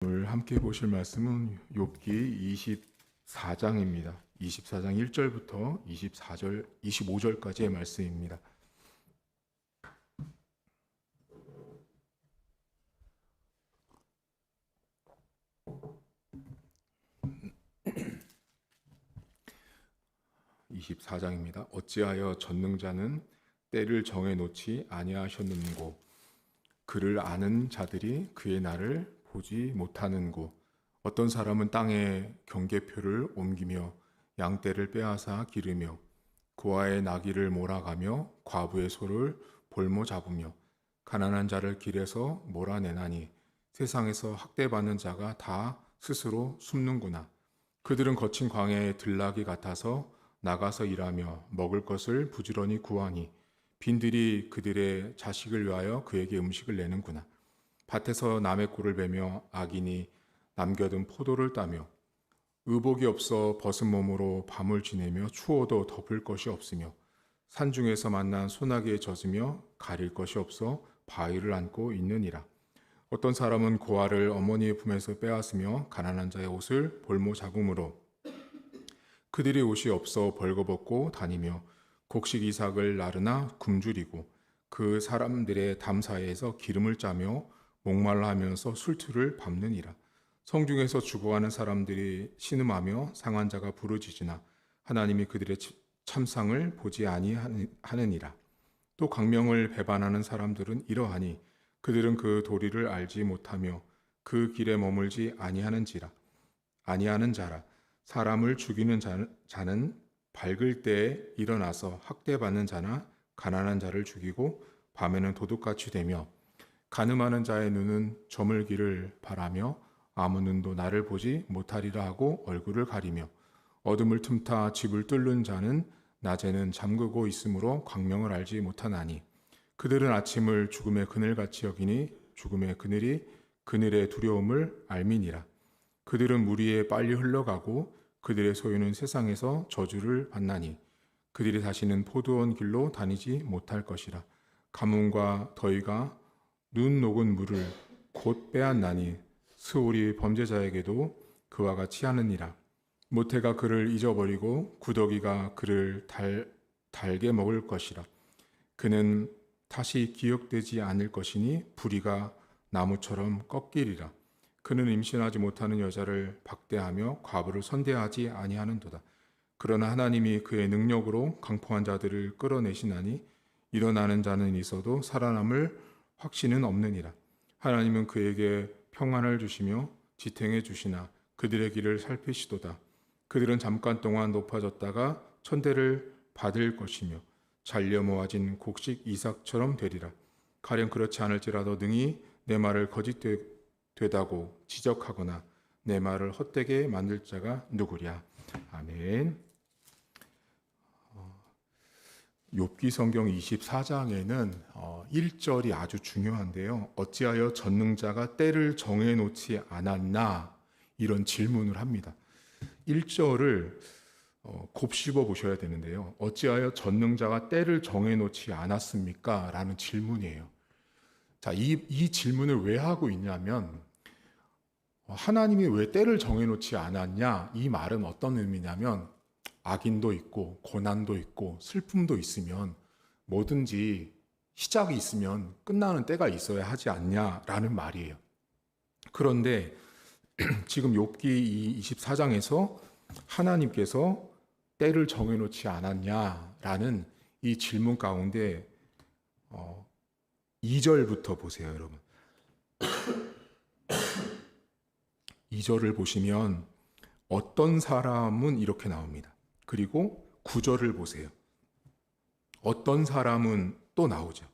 오늘 함께 보실 말씀은 욥기 24장입니다. 24장 1절부터 24절, 25절까지의 말씀입니다. (24장입니다) 어찌하여 전능자는 때를 정해 놓지 아니하셨는고, 그를 아는 자들이 그의 날을 보지 못하는고, 어떤 사람은 땅에 경계표를 옮기며 양떼를 빼앗아 기르며 고아의 나귀를 몰아가며 과부의 소를 볼모 잡으며 가난한 자를 길에서 몰아내나니, 세상에서 학대받는 자가 다 스스로 숨는구나. 그들은 거친 광야의 들나귀 같아서 나가서 일하며 먹을 것을 부지런히 구하니, 빈들이 그들의 자식을 위하여 그에게 음식을 내는구나. 밭에서 남의 꼴을 베며 악인이 남겨둔 포도를 따며, 의복이 없어 벗은 몸으로 밤을 지내며 추워도 덮을 것이 없으며, 산중에서 만난 소나기에 젖으며 가릴 것이 없어 바위를 안고 있느니라. 어떤 사람은 고아를 어머니의 품에서 빼앗으며 가난한 자의 옷을 볼모 잡음으로 그들의 옷이 없어 벌거벗고 다니며 곡식 이삭을 나르나 굶주리고, 그 사람들의 담 사이에서 기름을 짜며 목말라 하면서 술투를 밟느니라. 성중에서 죽어가는 사람들이 신음하며 상한 자가 부르짖으나 하나님이 그들의 참상을 보지 아니하느니라. 또 광명을 배반하는 사람들은 이러하니, 그들은 그 도리를 알지 못하며 그 길에 머물지 아니하는 자라. 사람을 죽이는 자는 밝을 때에 일어나서 학대받는 자나 가난한 자를 죽이고 밤에는 도둑같이 되며, 간음하는 자의 눈은 저물기를 바라며 아무 눈도 나를 보지 못하리라 하고 얼굴을 가리며, 어둠을 틈타 집을 뚫는 자는 낮에는 잠그고 있으므로 광명을 알지 못하나니, 그들은 아침을 죽음의 그늘같이 여기니 죽음의 그늘이 그늘의 두려움을 알미니라. 그들은 물 위에 빨리 흘러가고 그들의 소유는 세상에서 저주를 받나니, 그들이 다시는 포도원 길로 다니지 못할 것이라. 가뭄과 더위가 눈 녹은 물을 곧 빼앗나니, 스올이 범죄자에게도 그와 같이 하느니라. 모태가 그를 잊어버리고 구더기가 그를 달게 먹을 것이라. 그는 다시 기억되지 않을 것이니 불의가 나무처럼 꺾이리라. 그는 임신하지 못하는 여자를 박대하며 과부를 선대하지 아니하는도다. 그러나 하나님이 그의 능력으로 강포한 자들을 끌어내시나니, 일어나는 자는 있어도 살아남을 확신은 없느니라. 하나님은 그에게 평안을 주시며 지탱해 주시나 그들의 길을 살피시도다. 그들은 잠깐 동안 높아졌다가 천대를 받을 것이며 잘려 모아진 곡식 이삭처럼 되리라. 가령 그렇지 않을지라도 능히 내 말을 거짓되다고 지적하거나 내 말을 헛되게 만들 자가 누구랴. 아멘. 욥기 성경 24장에는 1절이 아주 중요한데요. 어찌하여 전능자가 때를 정해놓지 않았나, 이런 질문을 합니다. 1절을 곱씹어 보셔야 되는데요. 어찌하여 전능자가 때를 정해놓지 않았습니까? 라는 질문이에요. 자, 이 질문을 왜 하고 있냐면, 하나님이 왜 때를 정해놓지 않았냐, 이 말은 어떤 의미냐면, 악인도 있고 고난도 있고 슬픔도 있으면 뭐든지 시작이 있으면 끝나는 때가 있어야 하지 않냐라는 말이에요. 그런데 지금 욥기 24장에서 하나님께서 때를 정해놓지 않았냐라는 이 질문 가운데 2절부터 보세요, 여러분. 2절을 보시면 어떤 사람은 이렇게 나옵니다. 그리고 9절을 보세요. 어떤 사람은 또 나오죠.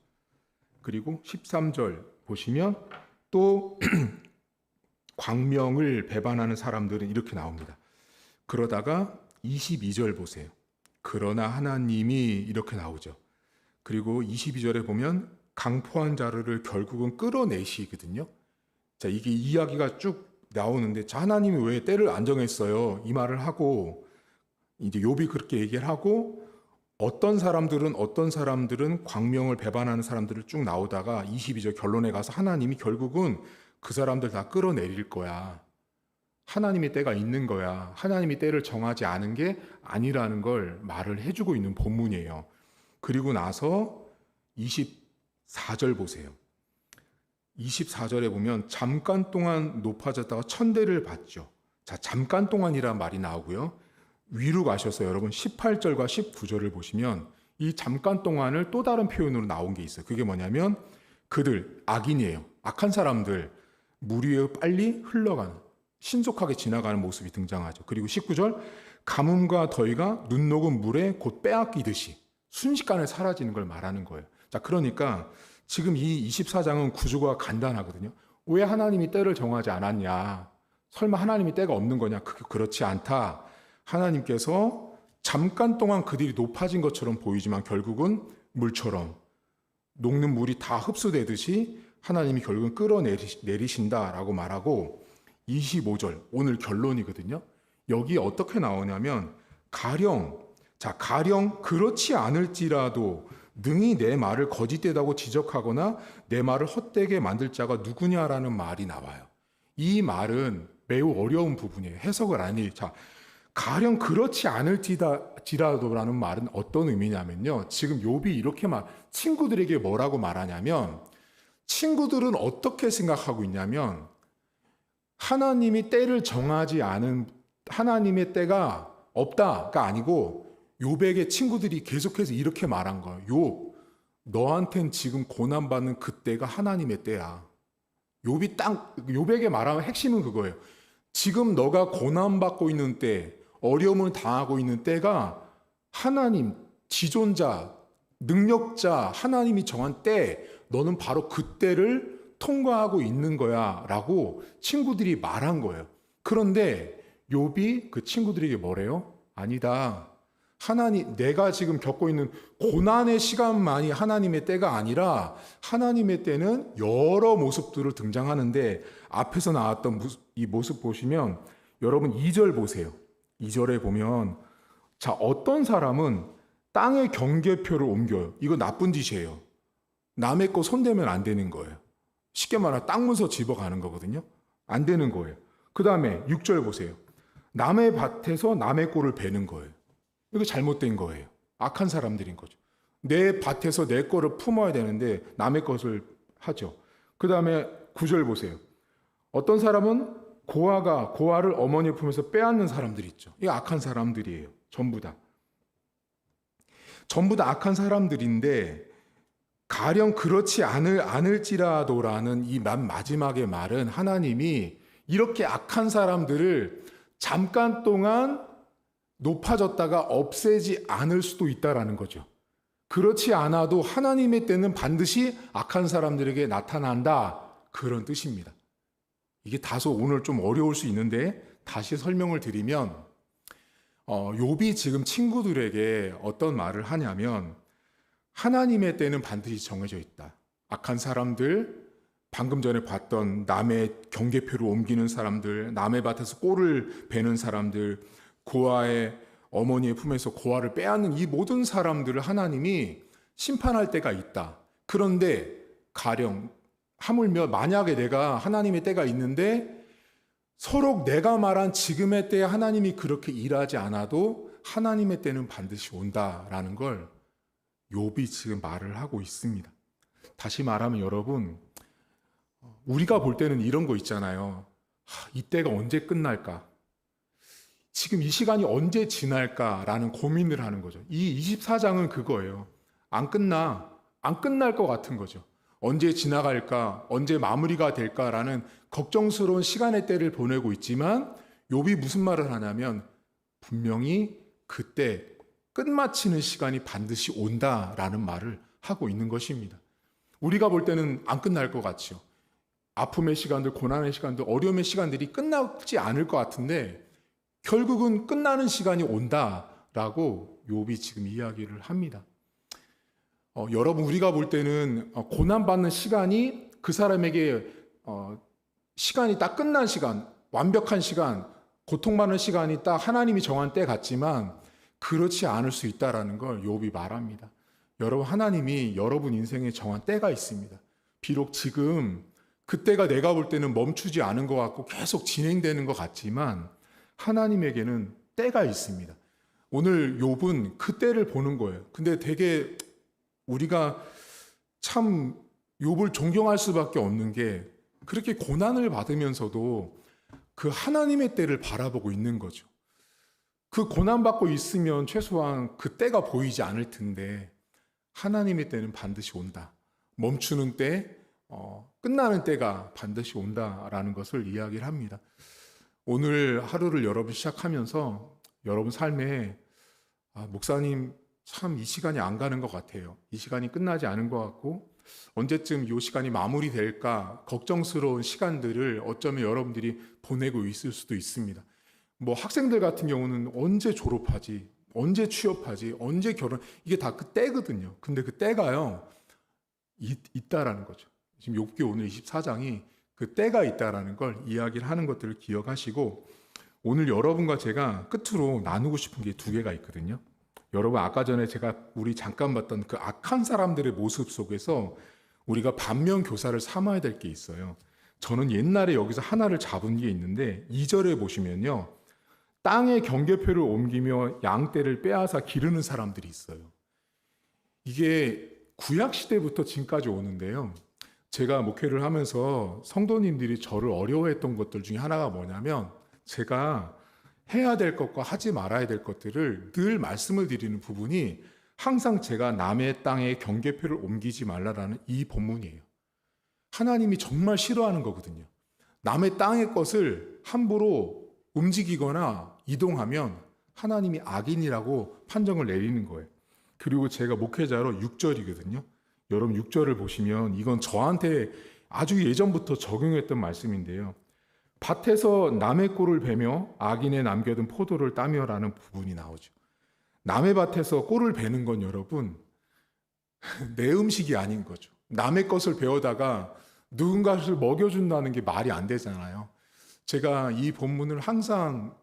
그리고 13절 보시면 또 광명을 배반하는 사람들은 이렇게 나옵니다. 그러다가 22절 보세요. 그러나 하나님이 이렇게 나오죠. 그리고 22절에 보면 강포한 자를 결국은 끌어내시거든요. 자, 이게 이야기가 쭉 나오는데, 자, 하나님이 왜 때를 안 정했어요? 이 말을 하고 이제 욥이 그렇게 얘기를 하고, 어떤 사람들은 광명을 배반하는 사람들을 쭉 나오다가 22절 결론에 가서 하나님이 결국은 그 사람들 다 끌어내릴 거야. 하나님의 때가 있는 거야. 하나님이 때를 정하지 않은 게 아니라는 걸 말을 해주고 있는 본문이에요. 그리고 나서 24절 보세요. 24절에 보면 잠깐 동안 높아졌다가 천대를 받죠. 자, 잠깐 동안이란 말이 나오고요. 위로 가셔서 여러분 18절과 19절을 보시면 이 잠깐 동안을 또 다른 표현으로 나온 게 있어요. 그게 뭐냐면 그들, 악인이에요. 악한 사람들, 물 위에 빨리 흘러가는, 신속하게 지나가는 모습이 등장하죠. 그리고 19절, 가뭄과 더위가 눈 녹은 물에 곧 빼앗기듯이 순식간에 사라지는 걸 말하는 거예요. 자, 그러니까 지금 이 24장은 구조가 간단하거든요. 왜 하나님이 때를 정하지 않았냐? 설마 하나님이 때가 없는 거냐? 그렇지 않다. 하나님께서 잠깐 동안 그들이 높아진 것처럼 보이지만 결국은 물처럼 녹는 물이 다 흡수되듯이 하나님이 결국은 끌어내리신다라고 말하고 25절, 오늘 결론이거든요. 여기 어떻게 나오냐면 가령 그렇지 않을지라도 능히 내 말을 거짓되다고 지적하거나 내 말을 헛되게 만들 자가 누구냐라는 말이 나와요. 이 말은 매우 어려운 부분이에요. 해석을 안 해. 자, 가령 그렇지 않을지라도라는 말은 어떤 의미냐면요. 지금 욥이 이렇게 친구들에게 뭐라고 말하냐면 친구들은 어떻게 생각하고 있냐면 하나님이 때를 정하지 않은 하나님의 때가 없다가 아니고 욥에게 친구들이 계속해서 이렇게 말한 거예요. 욥, 너한텐 지금 고난받는 그때가 하나님의 때야. 욥에게 말하면 핵심은 그거예요. 지금 너가 고난받고 있는 때, 어려움을 당하고 있는 때가 하나님, 지존자, 능력자, 하나님이 정한 때, 너는 바로 그때를 통과하고 있는 거야 라고 친구들이 말한 거예요. 그런데 욥이 그 친구들에게 뭐래요? 아니다. 내가 지금 겪고 있는 고난의 시간만이 하나님의 때가 아니라 하나님의 때는 여러 모습들을 등장하는데 앞에서 나왔던 이 모습 보시면 여러분 2절 보세요. 2절에 보면 자, 어떤 사람은 땅의 경계표를 옮겨요. 이거 나쁜 짓이에요. 남의 거 손대면 안 되는 거예요. 쉽게 말하면 땅 문서 집어가는 거거든요. 안 되는 거예요. 그 다음에 6절 보세요. 남의 밭에서 남의 꼴을 베는 거예요. 이거 잘못된 거예요. 악한 사람들인 거죠. 내 밭에서 내 거를 품어야 되는데 남의 것을 하죠. 그 다음에 9절 보세요. 어떤 사람은 고아를 어머니의 품에서 빼앗는 사람들이 있죠. 이게 악한 사람들이에요. 전부 다 악한 사람들인데 가령 그렇지 않을지라도라는 이 마지막의 말은 하나님이 이렇게 악한 사람들을 잠깐 동안 높아졌다가 없애지 않을 수도 있다라는 거죠. 그렇지 않아도 하나님의 때는 반드시 악한 사람들에게 나타난다. 그런 뜻입니다. 이게 다소 오늘 좀 어려울 수 있는데 다시 설명을 드리면 욥이 지금 친구들에게 어떤 말을 하냐면 하나님의 때는 반드시 정해져 있다. 악한 사람들, 방금 전에 봤던 남의 경계표를 옮기는 사람들, 남의 밭에서 꼴을 베는 사람들, 고아의 어머니의 품에서 고아를 빼앗는 이 모든 사람들을 하나님이 심판할 때가 있다. 그런데 가령 하물며 만약에 내가 하나님의 때가 있는데 서로 내가 말한 지금의 때에 하나님이 그렇게 일하지 않아도 하나님의 때는 반드시 온다라는 걸 욥이 지금 말을 하고 있습니다. 다시 말하면 여러분, 우리가 볼 때는 이런 거 있잖아요. 이 때가 언제 끝날까? 지금 이 시간이 언제 지날까라는 고민을 하는 거죠. 이 24장은 그거예요. 안 끝날 것 같은 거죠. 언제 지나갈까, 언제 마무리가 될까라는 걱정스러운 시간의 때를 보내고 있지만 욥이 무슨 말을 하냐면 분명히 그때 끝마치는 시간이 반드시 온다라는 말을 하고 있는 것입니다. 우리가 볼 때는 안 끝날 것 같죠. 아픔의 시간들, 고난의 시간들, 어려움의 시간들이 끝나지 않을 것 같은데 결국은 끝나는 시간이 온다라고 욥이 지금 이야기를 합니다. 여러분, 우리가 볼 때는 고난받는 시간이 그 사람에게 시간이 딱 끝난 시간, 완벽한 시간, 고통받는 시간이 딱 하나님이 정한 때 같지만 그렇지 않을 수 있다라는 걸 욥이 말합니다. 여러분, 하나님이 여러분 인생에 정한 때가 있습니다. 비록 지금 그때가 내가 볼 때는 멈추지 않은 것 같고 계속 진행되는 것 같지만 하나님에게는 때가 있습니다. 오늘 욥은 그 때를 보는 거예요. 근데 되게 우리가 참 욥을 존경할 수밖에 없는 게 그렇게 고난을 받으면서도 그 하나님의 때를 바라보고 있는 거죠. 그 고난받고 있으면 최소한 그 때가 보이지 않을 텐데 하나님의 때는 반드시 온다. 멈추는 때, 끝나는 때가 반드시 온다라는 것을 이야기를 합니다. 오늘 하루를 여러분 시작하면서 여러분 삶에 목사님 참 이 시간이 안 가는 것 같아요. 이 시간이 끝나지 않은 것 같고 언제쯤 이 시간이 마무리될까 걱정스러운 시간들을 어쩌면 여러분들이 보내고 있을 수도 있습니다. 뭐 학생들 같은 경우는 언제 졸업하지, 언제 취업하지, 언제 결혼, 이게 다 그 때거든요. 근데 그 때가요 있다라는 거죠. 지금 욥기 오늘 24장이 그 때가 있다라는 걸 이야기를 하는 것들을 기억하시고, 오늘 여러분과 제가 끝으로 나누고 싶은 게 두 개가 있거든요. 여러분, 아까 전에 제가 우리 잠깐 봤던 그 악한 사람들의 모습 속에서 우리가 반면 교사를 삼아야 될 게 있어요. 저는 옛날에 여기서 하나를 잡은 게 있는데 2절에 보시면요, 땅의 경계표를 옮기며 양떼를 빼앗아 기르는 사람들이 있어요. 이게 구약 시대부터 지금까지 오는데요, 제가 목회를 하면서 성도님들이 저를 어려워했던 것들 중에 하나가 뭐냐면, 제가 해야 될 것과 하지 말아야 될 것들을 늘 말씀을 드리는 부분이 항상 제가 남의 땅에 경계표를 옮기지 말라라는 이 본문이에요. 하나님이 정말 싫어하는 거거든요. 남의 땅의 것을 함부로 움직이거나 이동하면 하나님이 악인이라고 판정을 내리는 거예요. 그리고 제가 목회자로 6절이거든요. 여러분 6절을 보시면 이건 저한테 아주 예전부터 적용했던 말씀인데요. 밭에서 남의 꼴을 베며 악인의 남겨둔 포도를 따며라는 부분이 나오죠. 남의 밭에서 꼴을 베는 건 여러분 내 음식이 아닌 거죠. 남의 것을 베어다가 누군가를 먹여준다는 게 말이 안 되잖아요. 제가 이 본문을 항상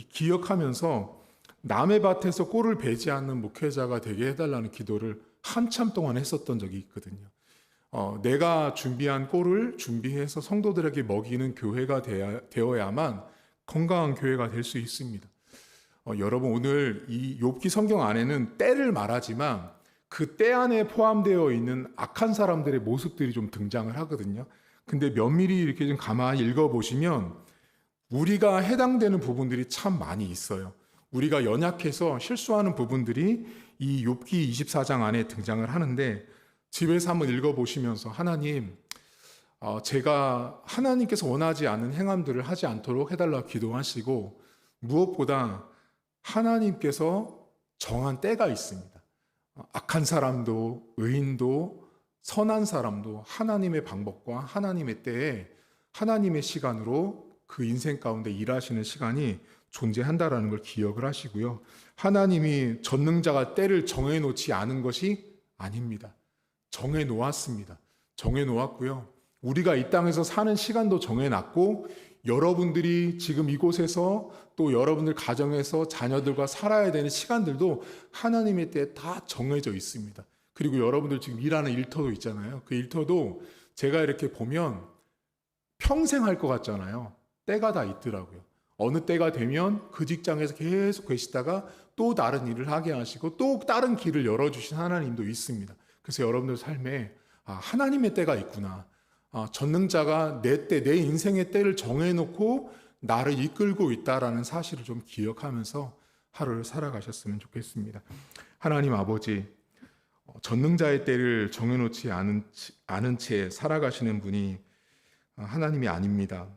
기억하면서 남의 밭에서 꼴을 베지 않는 목회자가 되게 해달라는 기도를 한참 동안 했었던 적이 있거든요. 내가 준비한 꼴을 준비해서 성도들에게 먹이는 교회가 되어야만 건강한 교회가 될 수 있습니다. 여러분, 오늘 이 욥기 성경 안에는 때를 말하지만 그 때 안에 포함되어 있는 악한 사람들의 모습들이 좀 등장을 하거든요. 근데 면밀히 이렇게 좀 가만히 읽어보시면 우리가 해당되는 부분들이 참 많이 있어요. 우리가 연약해서 실수하는 부분들이 이 욥기 24장 안에 등장을 하는데, 집에서 한번 읽어보시면서 하나님, 제가 하나님께서 원하지 않은 행함들을 하지 않도록 해달라고 기도하시고, 무엇보다 하나님께서 정한 때가 있습니다. 악한 사람도 의인도 선한 사람도 하나님의 방법과 하나님의 때에 하나님의 시간으로 그 인생 가운데 일하시는 시간이 존재한다라는 걸 기억을 하시고요. 하나님이 전능자가 때를 정해놓지 않은 것이 아닙니다. 정해놓았습니다. 정해놓았고요. 우리가 이 땅에서 사는 시간도 정해놨고, 여러분들이 지금 이곳에서 또 여러분들 가정에서 자녀들과 살아야 되는 시간들도 하나님의 때에 다 정해져 있습니다. 그리고 여러분들 지금 일하는 일터도 있잖아요. 그 일터도 제가 이렇게 보면 평생 할 것 같잖아요. 때가 다 있더라고요. 어느 때가 되면 그 직장에서 계속 계시다가 또 다른 일을 하게 하시고 또 다른 길을 열어주신 하나님도 있습니다. 그래서 여러분들 삶에 하나님의 때가 있구나. 전능자가 내 때, 내 인생의 때를 정해놓고 나를 이끌고 있다라는 사실을 좀 기억하면서 하루를 살아가셨으면 좋겠습니다. 하나님 아버지, 전능자의 때를 정해놓지 않은 채 살아가시는 분이 하나님이 아닙니다.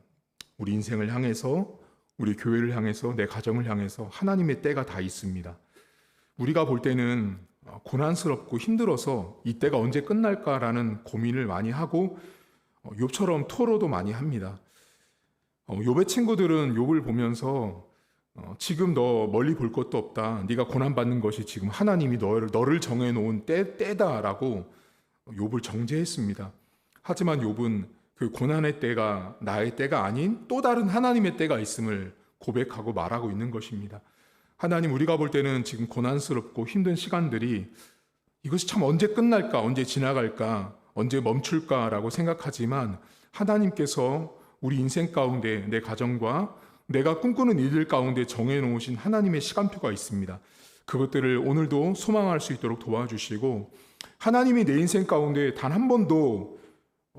우리 인생을 향해서, 우리 교회를 향해서, 내 가정을 향해서 하나님의 때가 다 있습니다. 우리가 볼 때는 고난스럽고 힘들어서 이 때가 언제 끝날까라는 고민을 많이 하고 욥처럼 토로도 많이 합니다. 욥의 친구들은 욥을 보면서 지금 너 멀리 볼 것도 없다. 네가 고난받는 것이 지금 하나님이 너를 정해놓은 때다라고 욥을 정죄했습니다. 하지만 욥은 그 고난의 때가 나의 때가 아닌 또 다른 하나님의 때가 있음을 고백하고 말하고 있는 것입니다. 하나님, 우리가 볼 때는 지금 고난스럽고 힘든 시간들이 이것이 참 언제 끝날까, 언제 지나갈까, 언제 멈출까라고 생각하지만 하나님께서 우리 인생 가운데 내 가정과 내가 꿈꾸는 일들 가운데 정해놓으신 하나님의 시간표가 있습니다. 그것들을 오늘도 소망할 수 있도록 도와주시고, 하나님이 내 인생 가운데 단 한 번도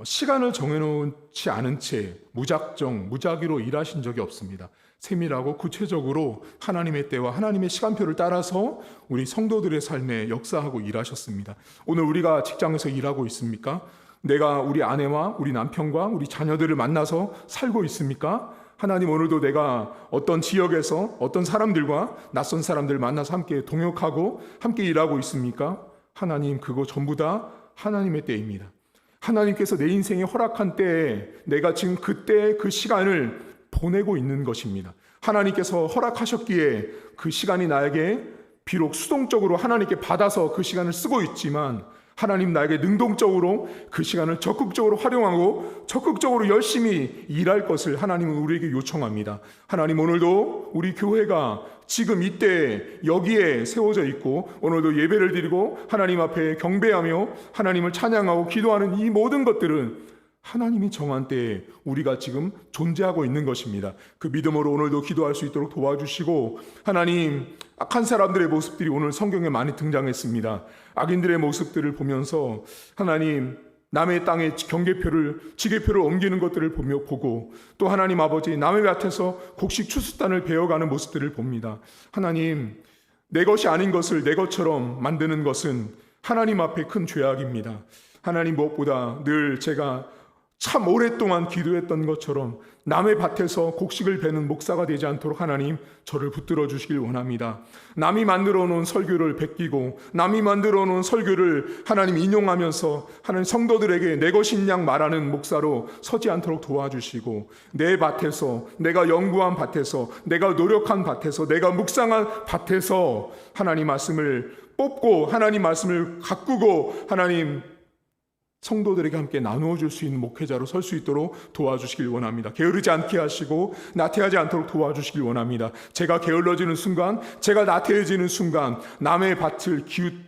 시간을 정해놓지 않은 채 무작정, 무작위로 일하신 적이 없습니다. 세밀하고 구체적으로 하나님의 때와 하나님의 시간표를 따라서 우리 성도들의 삶에 역사하고 일하셨습니다. 오늘 우리가 직장에서 일하고 있습니까? 내가 우리 아내와 우리 남편과 우리 자녀들을 만나서 살고 있습니까? 하나님, 오늘도 내가 어떤 지역에서 어떤 사람들과 낯선 사람들 만나서 함께 동역하고 함께 일하고 있습니까? 하나님, 그거 전부 다 하나님의 때입니다. 하나님께서 내 인생에 허락한 때에 내가 지금 그때 그 시간을 보내고 있는 것입니다. 하나님께서 허락하셨기에 그 시간이 나에게 비록 수동적으로 하나님께 받아서 그 시간을 쓰고 있지만, 하나님 나에게 능동적으로 그 시간을 적극적으로 활용하고 적극적으로 열심히 일할 것을 하나님은 우리에게 요청합니다. 하나님, 오늘도 우리 교회가 지금 이때 여기에 세워져 있고 오늘도 예배를 드리고 하나님 앞에 경배하며 하나님을 찬양하고 기도하는 이 모든 것들은 하나님이 정한 때에 우리가 지금 존재하고 있는 것입니다. 그 믿음으로 오늘도 기도할 수 있도록 도와주시고, 하나님, 악한 사람들의 모습들이 오늘 성경에 많이 등장했습니다. 악인들의 모습들을 보면서 하나님, 남의 땅에 지게표를 옮기는 것들을 보고, 또 하나님 아버지, 남의 밭에서 곡식 추수단을 베어가는 모습들을 봅니다. 하나님, 내 것이 아닌 것을 내 것처럼 만드는 것은 하나님 앞에 큰 죄악입니다. 하나님, 무엇보다 늘 제가 참 오랫동안 기도했던 것처럼 남의 밭에서 곡식을 베는 목사가 되지 않도록 하나님, 저를 붙들어 주시길 원합니다. 남이 만들어 놓은 설교를 베끼고 남이 만들어 놓은 설교를 하나님 인용하면서 하나님 성도들에게 내 것인 양 말하는 목사로 서지 않도록 도와주시고, 내 밭에서, 내가 연구한 밭에서, 내가 노력한 밭에서, 내가 묵상한 밭에서 하나님 말씀을 뽑고 하나님 말씀을 가꾸고 하나님 성도들에게 함께 나누어 줄 수 있는 목회자로 설 수 있도록 도와주시길 원합니다. 게으르지 않게 하시고 나태하지 않도록 도와주시길 원합니다. 제가 게을러지는 순간, 제가 나태해지는 순간 남의 밭을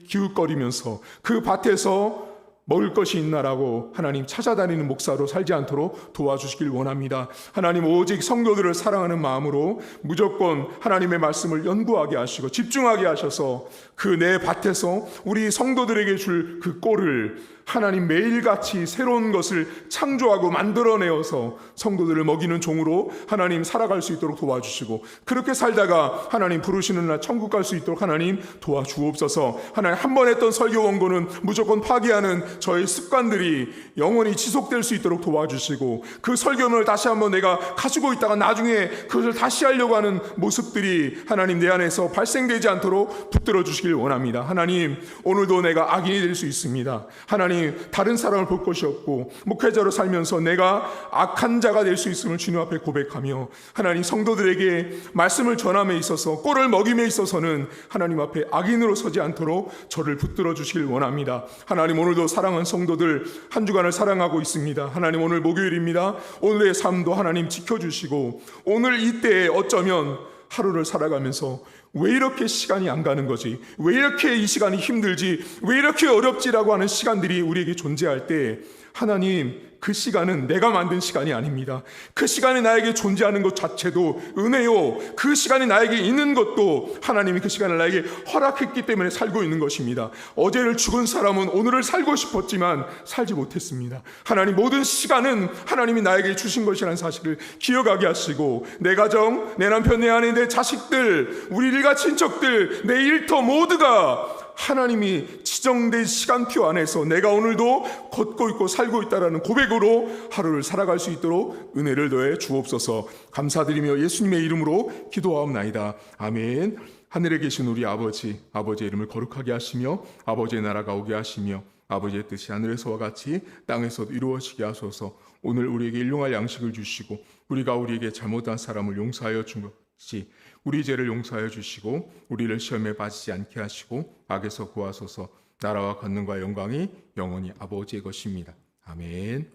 기웃거리면서 그 밭에서 먹을 것이 있나라고 하나님 찾아다니는 목사로 살지 않도록 도와주시길 원합니다. 하나님, 오직 성도들을 사랑하는 마음으로 무조건 하나님의 말씀을 연구하게 하시고 집중하게 하셔서 그 내 밭에서 우리 성도들에게 줄 그 꼴을 하나님 매일같이 새로운 것을 창조하고 만들어내어서 성도들을 먹이는 종으로 하나님 살아갈 수 있도록 도와주시고, 그렇게 살다가 하나님 부르시는 날 천국 갈 수 있도록 하나님 도와주옵소서. 하나님, 한 번 했던 설교 원고는 무조건 파기하는 저의 습관들이 영원히 지속될 수 있도록 도와주시고, 그 설교문을 다시 한번 내가 가지고 있다가 나중에 그것을 다시 하려고 하는 모습들이 하나님 내 안에서 발생되지 않도록 붙들어 주시길 원합니다. 하나님, 오늘도 내가 악인이 될 수 있습니다. 하나님, 다른 사람을 볼 것이 없고 목회자로 살면서 내가 악한 자가 될 수 있음을 주님 앞에 고백하며, 하나님 성도들에게 말씀을 전함에 있어서 꼴을 먹임에 있어서는 하나님 앞에 악인으로 서지 않도록 저를 붙들어 주시길 원합니다. 하나님, 오늘도 사랑하는 성도들 한 주간을 사랑하고 있습니다. 하나님, 오늘 목요일입니다. 오늘의 삶도 하나님 지켜주시고, 오늘 이때에 어쩌면 하루를 살아가면서 왜 이렇게 시간이 안 가는 거지? 왜 이렇게 이 시간이 힘들지? 왜 이렇게 어렵지라고 하는 시간들이 우리에게 존재할 때, 하나님, 그 시간은 내가 만든 시간이 아닙니다. 그 시간이 나에게 존재하는 것 자체도 은혜요. 그 시간이 나에게 있는 것도 하나님이 그 시간을 나에게 허락했기 때문에 살고 있는 것입니다. 어제를 죽은 사람은 오늘을 살고 싶었지만 살지 못했습니다. 하나님, 모든 시간은 하나님이 나에게 주신 것이라는 사실을 기억하게 하시고, 내 가정, 내 남편, 내 아내, 내 자식들, 우리 일가 친척들, 내 일터 모두가 하나님이 지정된 시간표 안에서 내가 오늘도 걷고 있고 살고 있다라는 고백으로 하루를 살아갈 수 있도록 은혜를 더해 주옵소서. 감사드리며 예수님의 이름으로 기도하옵나이다. 아멘. 하늘에 계신 우리 아버지, 아버지의 이름을 거룩하게 하시며 아버지의 나라가 오게 하시며 아버지의 뜻이 하늘에서와 같이 땅에서도 이루어지게 하소서. 오늘 우리에게 일용할 양식을 주시고 우리가 우리에게 잘못한 사람을 용서하여 준 것이 우리 죄를 용서하여 주시고 우리를 시험에 빠지지 않게 하시고 악에서 구하소서. 나라와 권능과 영광이 영원히 아버지의 것입니다. 아멘.